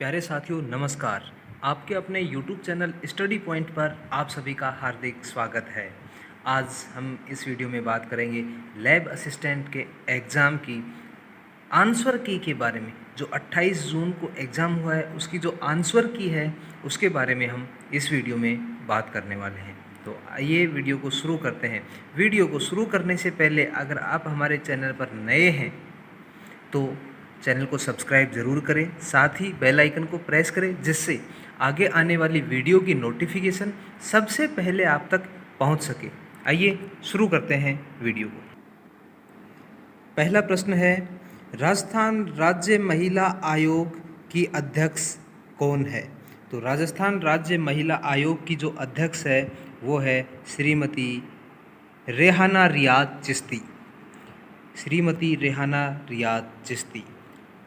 प्यारे साथियों नमस्कार। आपके अपने YouTube चैनल स्टडी पॉइंट पर आप सभी का हार्दिक स्वागत है। आज हम इस वीडियो में बात करेंगे लैब असिस्टेंट के एग्ज़ाम की आंसर की के बारे में। जो 28 जून को एग्ज़ाम हुआ है उसकी जो आंसर की है उसके बारे में हम इस वीडियो में बात करने वाले हैं। तो आइए वीडियो को शुरू करते हैं। वीडियो को शुरू करने से पहले अगर आप हमारे चैनल पर नए हैं तो चैनल को सब्सक्राइब ज़रूर करें, साथ ही बेल आइकन को प्रेस करें जिससे आगे आने वाली वीडियो की नोटिफिकेशन सबसे पहले आप तक पहुंच सके। आइए शुरू करते हैं वीडियो को। पहला प्रश्न है, राजस्थान राज्य महिला आयोग की अध्यक्ष कौन है? तो राजस्थान राज्य महिला आयोग की जो अध्यक्ष है वो है श्रीमती रेहाना रियाद चिश्ती। श्रीमती रेहाना रियाद चिश्ती।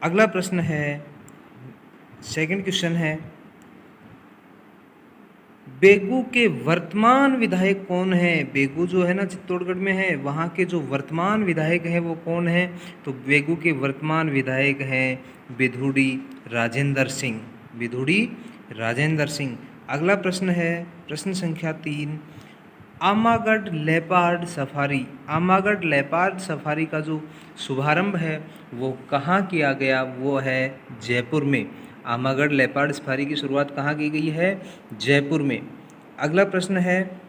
अगला प्रश्न है, सेकंड क्वेश्चन है, बेगू के वर्तमान विधायक कौन है? बेगू जो है ना चित्तौड़गढ़ में है, वहाँ के जो वर्तमान विधायक हैं वो कौन है? तो बेगू के वर्तमान विधायक हैं बिधुड़ी राजेंद्र सिंह। बिधुड़ी राजेंद्र सिंह। अगला प्रश्न है प्रश्न संख्या 3, Amagarh leopard safari. Amagarh leopard safari का जो शुभारंभ है वो कहाँ किया गया? वो है जयपुर में। आमागढ़ लेपर्ड सफारी की शुरुआत कहाँ की गई है? जयपुर में। अगला प्रश्न है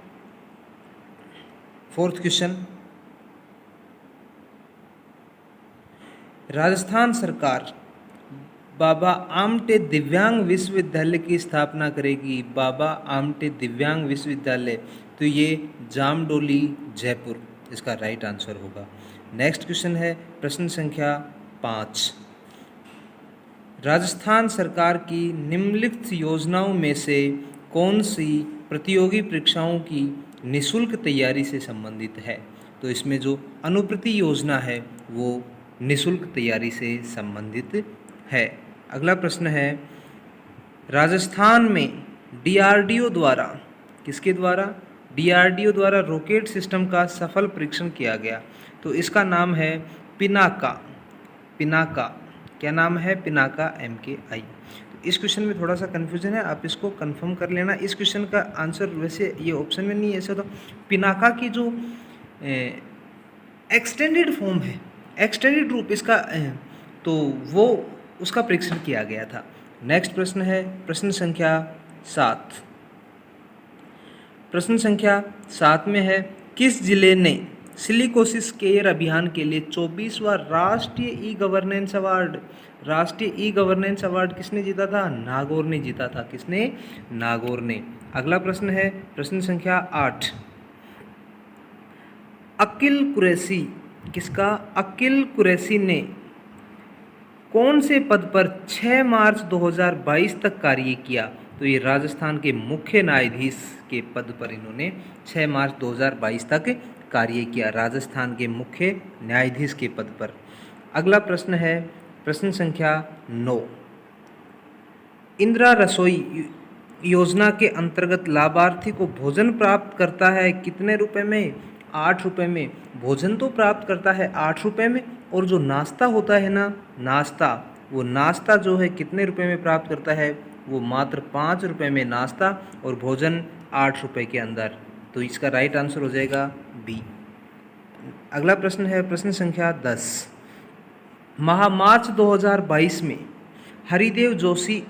फोर्थ क्वेश्चन, राजस्थान सरकार बाबा आमटे दिव्यांग विश्वविद्यालय की स्थापना करेगी। बाबा आमटे दिव्यांग विश्वविद्यालय, तो ये जामडोली जयपुर इसका राइट आंसर होगा। नेक्स्ट क्वेश्चन है प्रश्न संख्या 5, राजस्थान सरकार की निम्नलिखित योजनाओं में से कौन सी प्रतियोगी परीक्षाओं की निःशुल्क तैयारी से संबंधित है? तो इसमें जो अनुप्रति योजना है वो निःशुल्क तैयारी से संबंधित है। अगला प्रश्न है, राजस्थान में डीआरडीओ द्वारा, किसके द्वारा? डीआरडीओ द्वारा रॉकेट सिस्टम का सफल परीक्षण किया गया। तो इसका नाम है पिनाका। पिनाका, क्या नाम है? पिनाका MKI। तो इस क्वेश्चन में थोड़ा सा कन्फ्यूजन है, आप इसको कंफर्म कर लेना। इस क्वेश्चन का आंसर वैसे ये ऑप्शन में नहीं है, ऐसा तो पिनाका की जो एक्सटेंडेड फॉर्म है, एक्सटेंडेड रूप इसका तो वो उसका परीक्षण किया गया था। नेक्स्ट प्रश्न है प्रश्न संख्या 7। प्रश्न संख्या 7 में है, किस जिले ने सिलिकोसिस केयर अभियान के लिए 24वां राष्ट्रीय ई गवर्नेंस अवार्ड, राष्ट्रीय ई गवर्नेंस अवार्ड किसने जीता था? नागौर ने जीता था। किसने? नागौर ने। अगला प्रश्न है प्रश्न संख्या 8, अकील कुरैशी, किसका? अकील कुरैशी ने कौन से पद पर 6 मार्च 2022 तक कार्य किया? तो ये राजस्थान के मुख्य न्यायाधीश के पद पर इन्होंने 6 मार्च 2022 तक कार्य किया, राजस्थान के मुख्य न्यायाधीश के पद पर। अगला प्रश्न है प्रश्न संख्या 9, इंदिरा रसोई योजना के अंतर्गत लाभार्थी को भोजन प्राप्त करता है कितने रुपए में? 8 रुपये में। भोजन तो प्राप्त करता है 8 रुपये में, और जो नाश्ता होता है ना, नाश्ता, वो नाश्ता जो है कितने रुपए में प्राप्त करता है? वो मात्र 5 रुपये में नाश्ता और भोजन 8 रुपये के अंदर। तो इसका राइट आंसर हो जाएगा बी। अगला प्रश्न है प्रश्न संख्या 10, मार्च 2022 में हरिदेव जोशी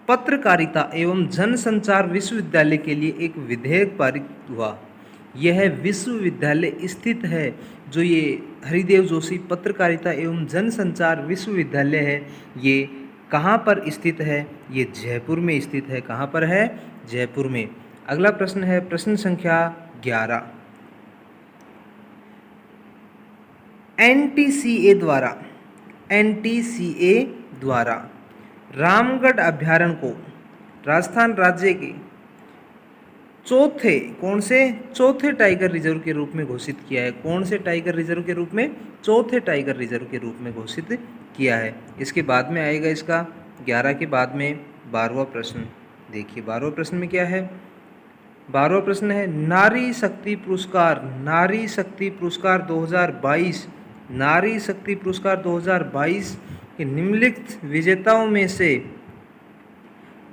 पत्रकारिता एवं जनसंचार विश्वविद्यालय के लिए एक विधेयक पारित हुआ। यह विश्वविद्यालय स्थित है, जो ये हरिदेव जोशी पत्रकारिता एवं जनसंचार विश्वविद्यालय है, ये कहाँ पर स्थित है? ये जयपुर में स्थित है। कहाँ पर है? जयपुर में। अगला प्रश्न है प्रश्न संख्या 11, NTCA द्वारा रामगढ़ अभ्यारण्य को राजस्थान राज्य के चौथे टाइगर रिजर्व के रूप में घोषित किया है। कौन से टाइगर रिजर्व के रूप में? चौथे टाइगर रिजर्व के रूप में घोषित किया है। इसके बाद में आएगा इसका 11 के बाद में 12वां प्रश्न। देखिए 12वां प्रश्न में क्या है? 12वां प्रश्न है, नारी शक्ति पुरस्कार, नारी शक्ति पुरस्कार 2022, नारी शक्ति पुरस्कार 2022 के निम्नलिखित विजेताओं में से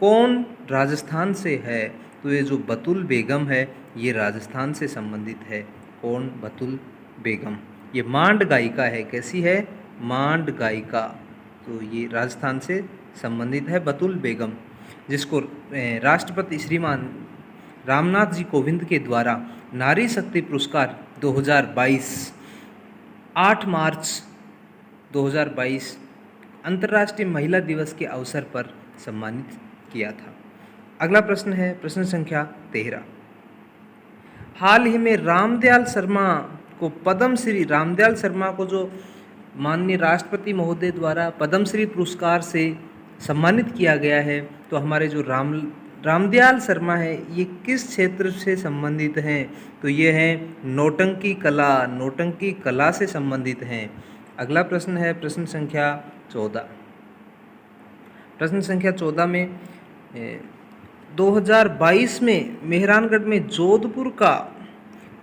कौन राजस्थान से है? तो ये जो बतुल बेगम है ये राजस्थान से संबंधित है। कौन? बतुल बेगम। ये मांड गायिका है। कैसी है? मांड गायिका। तो ये राजस्थान से संबंधित है बतुल बेगम, जिसको राष्ट्रपति श्रीमान रामनाथ जी कोविंद के द्वारा नारी शक्ति पुरस्कार 2022 8 मार्च 2022 अंतर्राष्ट्रीय महिला दिवस के अवसर पर सम्मानित किया था। अगला प्रश्न है प्रश्न संख्या 13। हाल ही में रामदयाल शर्मा को जो माननीय राष्ट्रपति महोदय द्वारा पद्मश्री पुरस्कार से सम्मानित किया गया है, तो हमारे जो रामदयाल शर्मा है ये किस क्षेत्र से संबंधित हैं? तो ये हैं नौटंकी कला से संबंधित हैं। अगला प्रश्न है प्रश्न संख्या 14। प्रश्न संख्या 14 में 2022 में मेहरानगढ़ में जोधपुर का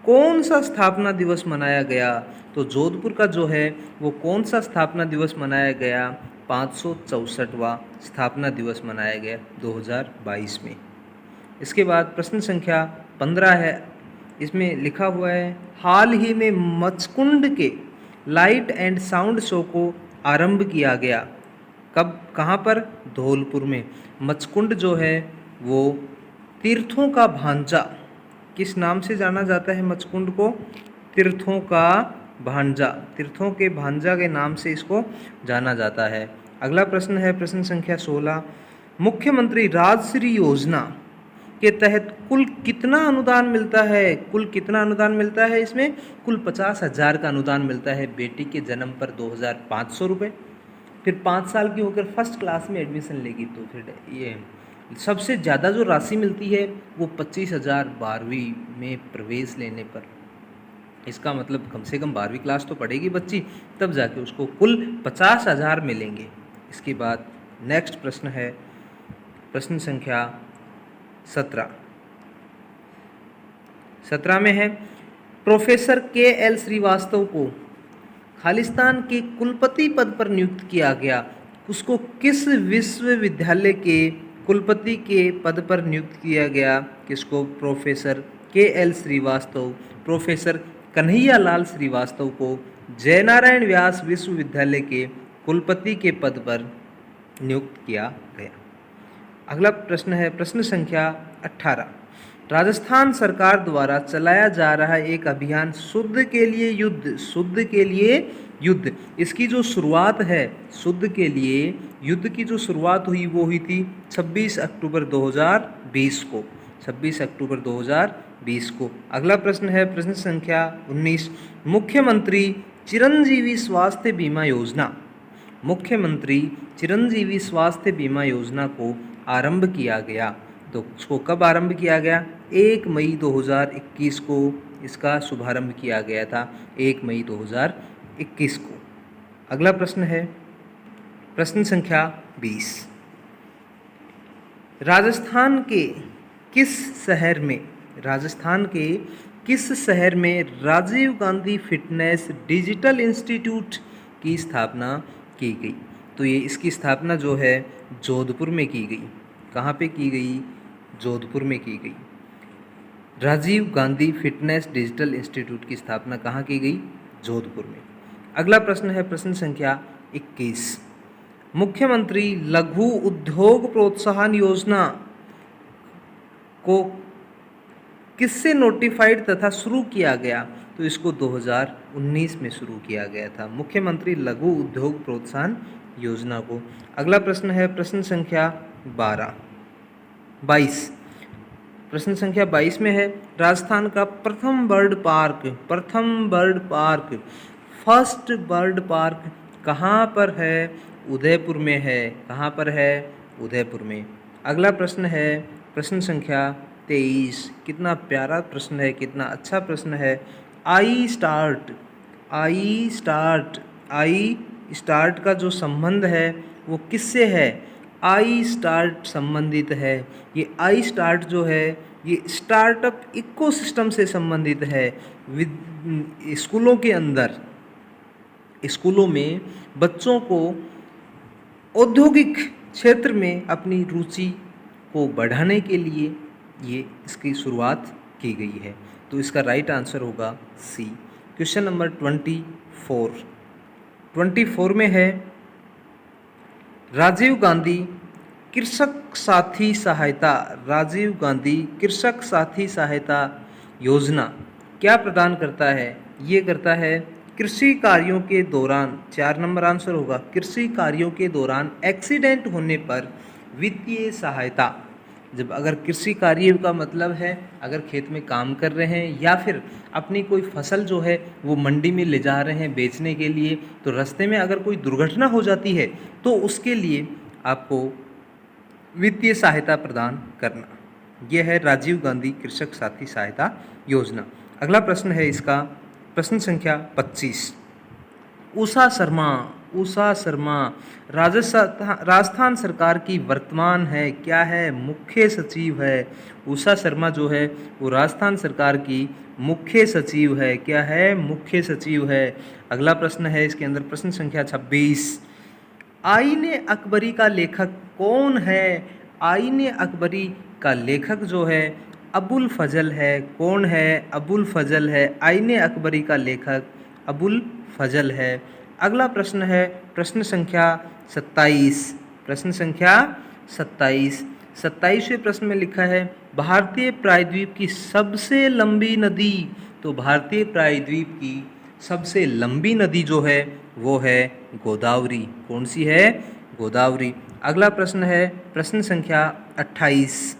कौन सा स्थापना दिवस मनाया गया? तो जोधपुर का जो है वो कौन सा स्थापना दिवस मनाया गया? 564वां स्थापना दिवस मनाया गया 2022 में। इसके बाद प्रश्न संख्या 15 है। इसमें लिखा हुआ है हाल ही में मचकुंड के लाइट एंड साउंड शो को आरंभ किया गया। कब? कहाँ पर? धौलपुर में। मचकुंड जो है वो तीर्थों का भांजा, किस नाम से जाना जाता है मचकुंड को? तीर्थों का भांजा, तीर्थों के भांजा के नाम से इसको जाना जाता है। अगला प्रश्न है प्रश्न संख्या 16। मुख्यमंत्री राजश्री योजना के तहत कुल कितना अनुदान मिलता है? कुल कितना अनुदान मिलता है? इसमें कुल 50,000 का अनुदान मिलता है। बेटी के जन्म पर 2,500 रुपये, फिर 5 साल की होकर फर्स्ट क्लास में एडमिशन लेगी तो फिर ये सबसे ज़्यादा जो राशि मिलती है वो 25,000 12वीं में प्रवेश लेने पर। इसका मतलब कम से कम 12वीं क्लास तो पढ़ेगी बच्ची, तब जाके उसको कुल 50,000 मिलेंगे। इसके बाद नेक्स्ट प्रश्न है प्रश्न संख्या 17। 17 में है प्रोफेसर KL श्रीवास्तव को खालिस्तान के कुलपति पद पर नियुक्त किया गया। उसको किस विश्वविद्यालय के कुलपति के पद पर नियुक्त किया गया? किसको? Professor KL Srivastava, professor Kanhaiyalal Srivastava को जयनारायण व्यास विश्वविद्यालय के कुलपति के पद पर नियुक्त किया गया। अगला प्रश्न है प्रश्न संख्या 18। राजस्थान सरकार द्वारा चलाया जा रहा एक अभियान शुद्ध के लिए युद्ध, इसकी जो शुरुआत है शुद्ध के लिए युद्ध की जो शुरुआत हुई वो हुई थी 26 अक्टूबर 2020 को। 26 अक्टूबर 2020 को। अगला प्रश्न है प्रश्न संख्या 19। मुख्यमंत्री चिरंजीवी स्वास्थ्य बीमा योजना, मुख्यमंत्री चिरंजीवी स्वास्थ्य बीमा योजना को आरंभ किया गया। तो उसको कब आरंभ किया गया? 1 मई 2021 को इसका शुभारंभ किया गया था, 1 मई 2021 को। अगला प्रश्न है प्रश्न संख्या 20। राजस्थान के किस शहर में Rajiv Gandhi fitness digital institute की स्थापना की गई? तो ये इसकी स्थापना जो है जोधपुर में की गई। कहाँ पे की गई? जोधपुर में की गई। Rajiv Gandhi fitness digital institute की स्थापना कहाँ की गई? जोधपुर में। अगला प्रश्न है प्रश्न संख्या 21। मुख्यमंत्री लघु उद्योग प्रोत्साहन योजना को किससे नोटिफाइड तथा शुरू किया गया? तो इसको 2019 में शुरू किया गया था, मुख्यमंत्री लघु उद्योग प्रोत्साहन योजना को। अगला प्रश्न है प्रश्न संख्या 22। प्रश्न संख्या 22 में है राजस्थान का प्रथम bird park first bird park कहाँ पर है? उदयपुर में है। कहाँ पर है? उदयपुर में। अगला प्रश्न है प्रश्न संख्या 23। कितना प्यारा प्रश्न है, कितना अच्छा प्रश्न है। आई स्टार्ट का जो संबंध है वो किससे है? आई स्टार्ट संबंधित है। ये आई स्टार्ट जो है ये स्टार्टअप इकोसिस्टम से संबंधित है। स्कूलों में बच्चों को औद्योगिक क्षेत्र में अपनी रुचि को बढ़ाने के लिए ये इसकी शुरुआत की गई है। तो इसका राइट आंसर होगा सी। क्वेश्चन नंबर 24 में है, राजीव गांधी कृषक साथी सहायता, राजीव गांधी कृषक साथी सहायता योजना क्या प्रदान करता है? ये करता है कृषि कार्यों के दौरान, 4 नंबर आंसर होगा, कृषि कार्यों के दौरान एक्सीडेंट होने पर वित्तीय सहायता। जब अगर कृषि कार्य का मतलब है अगर खेत में काम कर रहे हैं या फिर अपनी कोई फसल जो है वो मंडी में ले जा रहे हैं बेचने के लिए, तो रास्ते में अगर कोई दुर्घटना हो जाती है तो उसके लिए आपको वित्तीय सहायता प्रदान करना। यह है राजीव गांधी कृषक साथी सहायता योजना। अगला प्रश्न है इसका प्रश्न संख्या 25। उषा शर्मा राजस्थान सरकार की वर्तमान है क्या है? मुख्य सचिव है। उषा शर्मा जो है वो राजस्थान सरकार की मुख्य सचिव है। क्या है? मुख्य सचिव है। अगला प्रश्न है इसके अंदर प्रश्न संख्या 26। आईने अकबरी का लेखक कौन है? आईने अकबरी का लेखक जो है अबुल फजल है। कौन है? अबुल फजल है। आईने अकबरी का लेखक अबुल फजल है। अगला प्रश्न है प्रश्न संख्या 27। प्रश्न संख्या 27। 27वें प्रश्न में लिखा है, भारतीय प्रायद्वीप की सबसे लंबी नदी। तो भारतीय प्रायद्वीप की सबसे लंबी नदी जो है वो है गोदावरी। कौन सी है? गोदावरी। अगला प्रश्न है प्रश्न संख्या 28।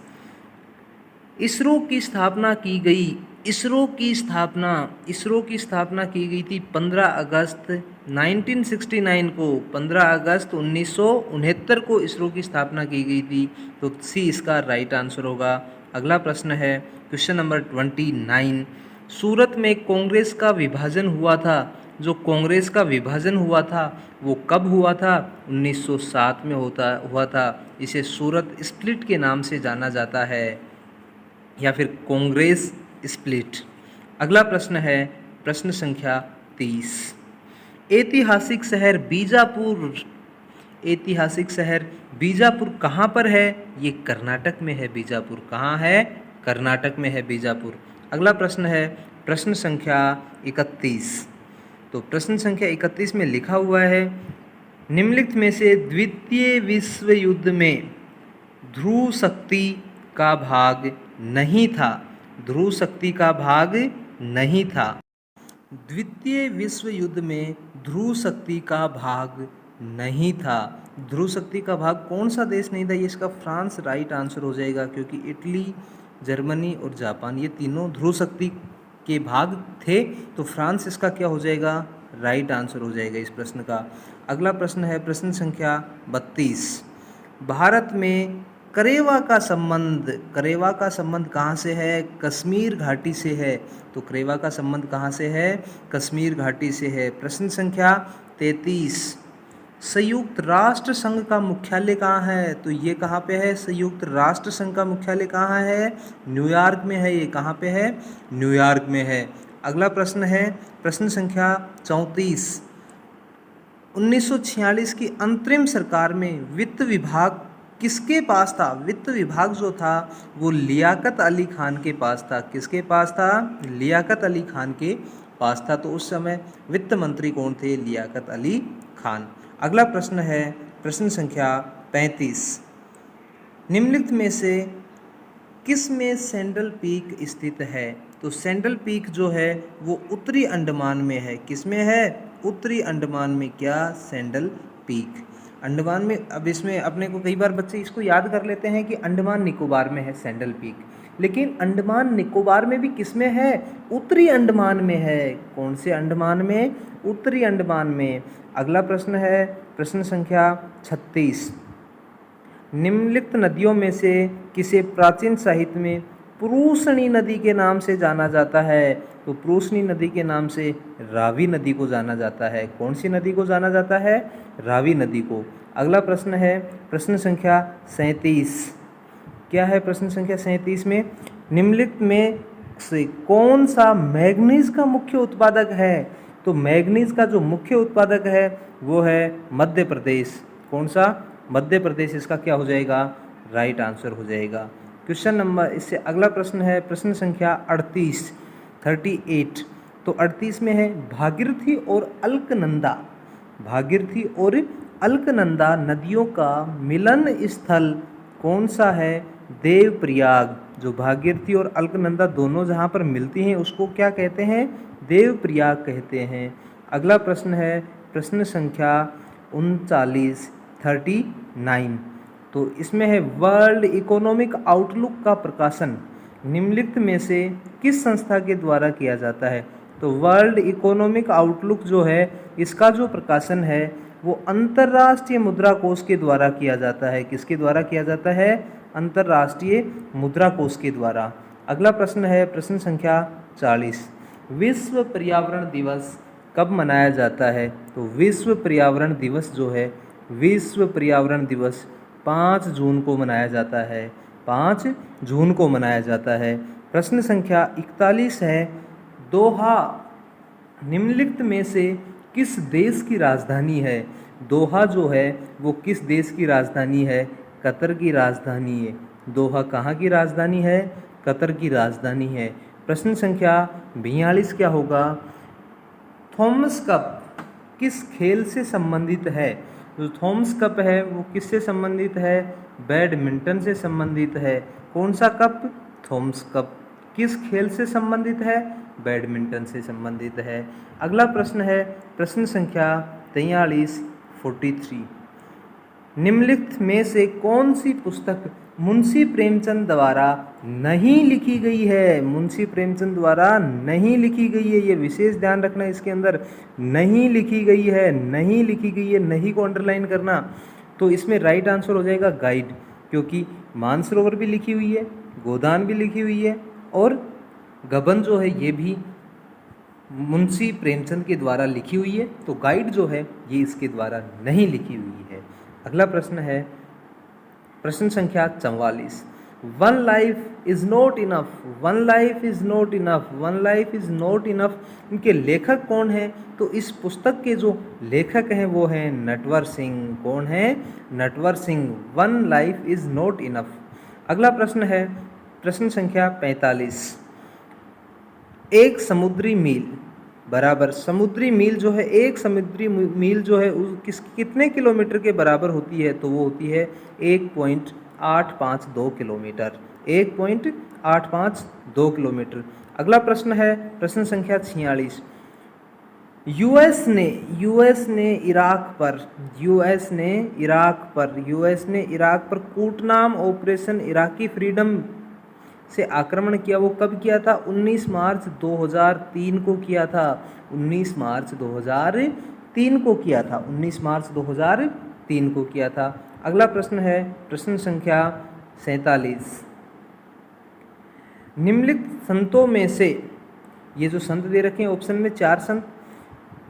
इसरो की स्थापना की गई। इसरो की स्थापना की गई थी 15 अगस्त 1969 को। 15 अगस्त 1969 को इसरो की स्थापना की गई थी। तो सी इसका राइट आंसर होगा। अगला प्रश्न है क्वेश्चन नंबर 29। सूरत में कांग्रेस का विभाजन हुआ था। जो कांग्रेस का विभाजन हुआ था वो कब हुआ था? 1907 में हुआ था। इसे सूरत स्प्लिट के नाम से जाना जाता है या फिर कांग्रेस स्प्लिट। अगला प्रश्न है प्रश्न संख्या 30। ऐतिहासिक शहर बीजापुर कहाँ पर है? ये कर्नाटक में है बीजापुर। कहाँ है? कर्नाटक में है बीजापुर। अगला प्रश्न है प्रश्न संख्या 31। तो प्रश्न संख्या 31 में लिखा हुआ है, निम्नलिखित में से द्वितीय विश्व युद्ध में ध्रुव शक्ति का भाग नहीं था। ध्रुव शक्ति का भाग नहीं था। द्वितीय विश्व युद्ध में ध्रुव शक्ति का भाग नहीं था। ध्रुव शक्ति का भाग कौन सा देश नहीं था? ये इसका फ्रांस राइट आंसर हो जाएगा, क्योंकि इटली, जर्मनी और जापान ये तीनों ध्रुव शक्ति के भाग थे। तो फ्रांस इसका क्या हो जाएगा? राइट आंसर हो जाएगा इस प्रश्न का। अगला प्रश्न है प्रश्न संख्या 32। भारत में करेवा का संबंध कहाँ से है? कश्मीर घाटी से है। तो करेवा का संबंध कहाँ से है? कश्मीर घाटी से है। प्रश्न संख्या 33। संयुक्त राष्ट्र संघ का मुख्यालय कहाँ है? तो ये कहाँ पे है? संयुक्त राष्ट्र संघ का मुख्यालय कहाँ है? न्यूयॉर्क में है। ये कहाँ पे है? न्यूयॉर्क में है। अगला प्रश्न है प्रश्न संख्या 34। 1946 की अंतरिम सरकार में वित्त विभाग किसके पास था? वित्त विभाग जो था वो लियाकत अली खान के पास था। किसके पास था? लियाकत अली खान के पास था। तो उस समय वित्त मंत्री कौन थे? लियाकत अली खान। अगला प्रश्न है प्रश्न संख्या 35। निम्नलिखित में से किस में सैंडल पीक स्थित है? तो सैंडल पीक जो है वो उत्तरी अंडमान में है। किस में है? उत्तरी अंडमान में। क्या? सैंडल पीक अंडमान में। अब इसमें अपने को कई बार बच्चे इसको याद कर लेते हैं कि अंडमान निकोबार में है सैंडल पीक, लेकिन अंडमान निकोबार में भी किस में है? उत्तरी अंडमान में है। कौन से अंडमान में? उत्तरी अंडमान में। अगला प्रश्न है प्रश्न संख्या 36। निम्नलिखित नदियों में से किसे प्राचीन साहित्य में पुरुषनी नदी के नाम से जाना जाता है? तो पुरुषनी नदी के नाम से रावी नदी को जाना जाता है। कौन सी नदी को जाना जाता है? रावी नदी को। अगला प्रश्न है प्रश्न संख्या 37। क्या है प्रश्न संख्या 37 में? निम्नलिखित में से कौन सा मैग्नीज का मुख्य उत्पादक है? तो मैग्नीज का जो मुख्य उत्पादक है वो है मध्य प्रदेश। कौन सा? मध्य प्रदेश इसका क्या हो जाएगा? राइट आंसर हो जाएगा। क्वेश्चन नंबर, इससे अगला प्रश्न है प्रश्न संख्या 38। तो 38 में है भागीरथी और अलकनंदा, भागीरथी और अलकनंदा नदियों का मिलन स्थल कौन सा है? देवप्रयाग। जो भागीरथी और अलकनंदा दोनों जहाँ पर मिलती हैं उसको क्या कहते हैं? देवप्रयाग कहते हैं। अगला प्रश्न है प्रश्न संख्या 39। तो इसमें है वर्ल्ड इकोनॉमिक आउटलुक का प्रकाशन निम्नलिखित में से किस संस्था के द्वारा किया जाता है? तो वर्ल्ड इकोनॉमिक आउटलुक जो है इसका जो प्रकाशन है वो अंतर्राष्ट्रीय मुद्रा कोष के द्वारा किया जाता है। किसके द्वारा किया जाता है? अंतर्राष्ट्रीय मुद्रा कोष के द्वारा। अगला प्रश्न है प्रश्न संख्या 40। विश्व पर्यावरण दिवस कब मनाया जाता है? तो विश्व पर्यावरण दिवस जो है, विश्व पर्यावरण दिवस 5 जून को मनाया जाता है। 5 जून को मनाया जाता है। प्रश्न संख्या 41 है दोहा निम्नलिखित में से किस देश की राजधानी है? दोहा जो है वो किस देश की राजधानी है? कतर की राजधानी है। दोहा कहाँ की राजधानी है? कतर की राजधानी है। प्रश्न संख्या 42 क्या होगा? थॉमस कप किस खेल से संबंधित है? जो थॉमस कप है वो किससे संबंधित है? बैडमिंटन से संबंधित है। कौन सा कप? Thomas cup. किस खेल से संबंधित है? बैडमिंटन से संबंधित है। अगला प्रश्न है प्रश्न संख्या 43। निम्नलिखित में से कौन सी पुस्तक मुंशी प्रेमचंद द्वारा नहीं लिखी गई है? मुंशी प्रेमचंद द्वारा नहीं लिखी गई है, ये विशेष ध्यान रखना। इसके अंदर नहीं लिखी गई है, नहीं लिखी गई है, नहीं को अंडरलाइन करना। तो इसमें राइट आंसर हो जाएगा गाइड, क्योंकि मानसरोवर भी लिखी हुई है, गोदान भी लिखी हुई है और गबन जो है ये भी मुंशी प्रेमचंद के द्वारा लिखी हुई है। तो गाइड जो है ये इसके द्वारा नहीं लिखी हुई है। अगला प्रश्न है प्रश्न संख्या 44। One life is not enough, one life is not enough, one life is not enough, इनके लेखक कौन हैं? तो इस पुस्तक के जो लेखक हैं वो हैं नटवर सिंह। कौन है? Natwar Singh. One life is not enough. अगला प्रश्न है प्रश्न संख्या 45। एक समुद्री मील बराबर, समुद्री मील जो है, एक समुद्री मील जो है कितने किलोमीटर के बराबर होती है? तो वो होती है 1.852 किलोमीटर। 1.852 किलोमीटर। अगला प्रश्न है प्रश्न संख्या 46। यूएस ने इराक पर कूटनाम ऑपरेशन इराकी फ्रीडम से आक्रमण किया, वो कब किया था? 19 मार्च 2003 को किया था। 19 मार्च 2003 को किया था। 19 मार्च 2003 को किया था। अगला प्रश्न है प्रश्न संख्या 47। निम्नलिखित संतों में से, ये जो संत दे रखे हैं ऑप्शन में 4 संत,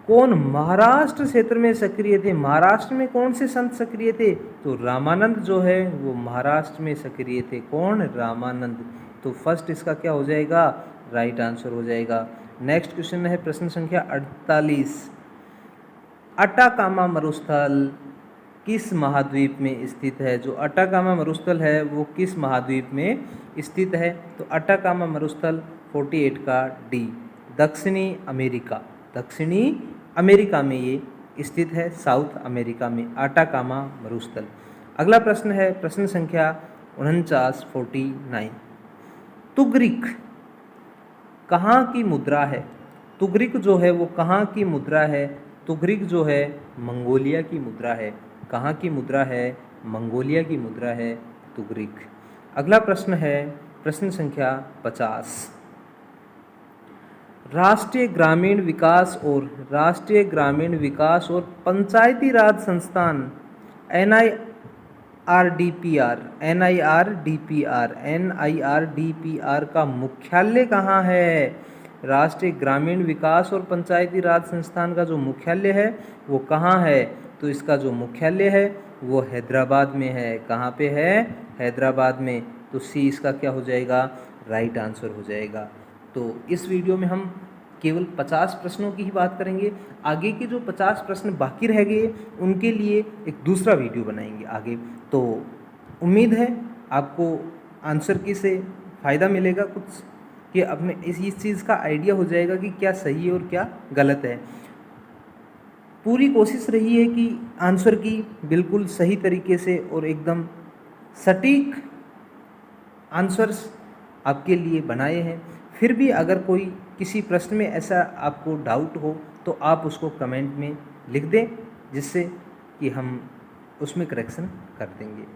कौन महाराष्ट्र क्षेत्र में सक्रिय थे? महाराष्ट्र में कौन से संत सक्रिय थे? तो रामानंद जो है वो महाराष्ट्र में सक्रिय थे। कौन? रामानंद। तो फर्स्ट इसका क्या हो जाएगा? राइट आंसर हो जाएगा। नेक्स्ट क्वेश्चन है प्रश्न संख्या 48। अटाकामा मरुस्थल किस महाद्वीप में स्थित है? जो अटाकामा मरुस्थल है वो किस महाद्वीप में स्थित है? तो अटाकामा मरुस्थल 48 का डी, दक्षिणी अमेरिका। दक्षिणी अमेरिका में ये स्थित है, साउथ अमेरिका में अटाकामा मरुस्थल। अगला प्रश्न है प्रश्न संख्या 49। तुगरिक कहाँ की मुद्रा है? तुगरिक जो है वो कहाँ की मुद्रा है? तुगरिक जो है मंगोलिया की मुद्रा है। कहाँ की मुद्रा है? मंगोलिया की मुद्रा है तुगरिक। अगला प्रश्न है प्रश्न संख्या 50। राष्ट्रीय ग्रामीण विकास और पंचायती राज संस्थान NIRDPR का मुख्यालय कहाँ है? राष्ट्रीय ग्रामीण विकास और पंचायती राज संस्थान का जो मुख्यालय है वो कहाँ है? तो इसका जो मुख्यालय है वो हैदराबाद में है। कहाँ पे है? हैदराबाद में। तो सी इसका क्या हो जाएगा? राइट आंसर हो जाएगा। तो इस वीडियो में हम केवल 50 प्रश्नों की ही बात करेंगे। आगे के जो 50 प्रश्न बाकी रह गए उनके लिए एक दूसरा वीडियो बनाएंगे आगे। तो उम्मीद है आपको आंसर की से फ़ायदा मिलेगा कुछ, कि अपने इस चीज़ का आइडिया हो जाएगा कि क्या सही है और क्या गलत है। पूरी कोशिश रही है कि आंसर की बिल्कुल सही तरीके से और एकदम सटीक आंसर्स आपके लिए बनाए हैं। फिर भी अगर कोई किसी प्रश्न में ऐसा आपको डाउट हो तो आप उसको कमेंट में लिख दें, जिससे कि हम उसमें करेक्शन कर देंगे।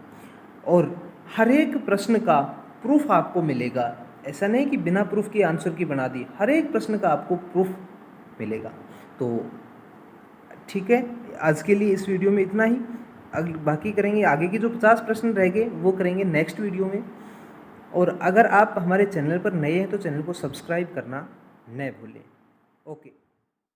और हर एक प्रश्न का प्रूफ आपको मिलेगा, ऐसा नहीं कि बिना प्रूफ के आंसर की बना दी, हर एक प्रश्न का आपको प्रूफ मिलेगा। तो ठीक है, आज के लिए इस वीडियो में इतना ही। बाकी करेंगे आगे के जो 50 प्रश्न रह गए वो करेंगे नेक्स्ट वीडियो में। और अगर आप हमारे चैनल पर नए हैं तो चैनल को सब्सक्राइब करना न भूलें। ओके।